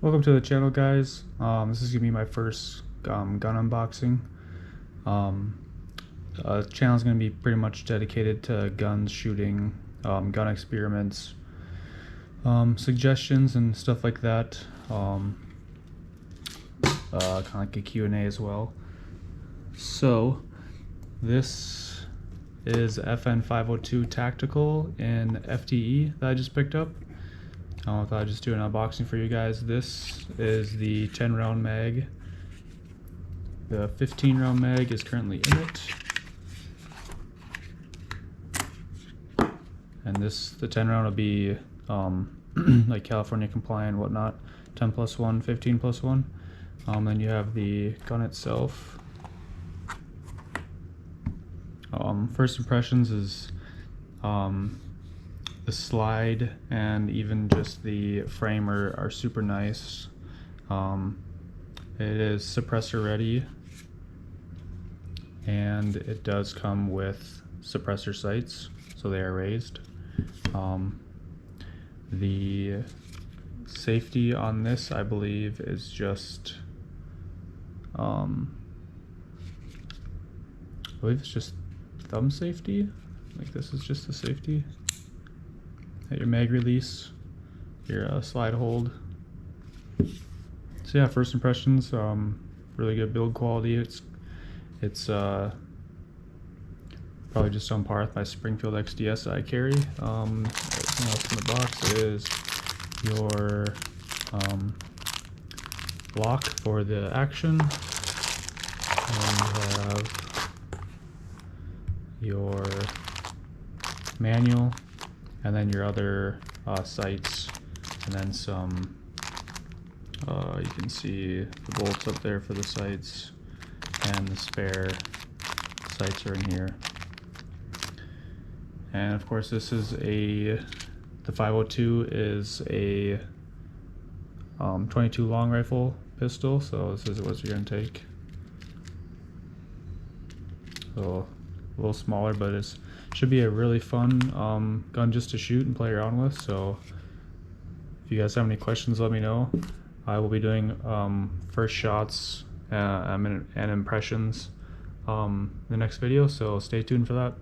Welcome to the channel, guys. This is gonna be my first gun unboxing. The channel is gonna be pretty much dedicated to guns, shooting, gun experiments, suggestions and stuff like that. Kind of like a Q&A as well. So this is FN502 Tactical in FTE that I just picked up. I thought I'd just do an unboxing for you guys. This is the 10 round mag. The 15 round mag is currently in it. And the 10 round will be like California compliant and whatnot. 10+1, 15+1. Then you have the gun itself. First impressions is the slide and even just the frame are super nice. It is suppressor ready, and it does come with suppressor sights, so they are raised. The safety on this, I believe, is just I believe it's just thumb safety. Like, this is just the safety. Your mag release, your slide hold. So yeah, first impressions, really good build quality. It's probably just on par with my Springfield XDS I carry. Everything else in the box is your block for the action, and you have your manual, and then your other sights, and then some you can see the bolts up there for the sights, and the spare sights are in here. And of course, this is the 502 is a 22 long rifle pistol, so this is what you're going to take. So a little smaller, but it should be a really fun gun just to shoot and play around with. So if you guys have any questions, let me know. I will be doing first shots and impressions in the next video, so stay tuned for that.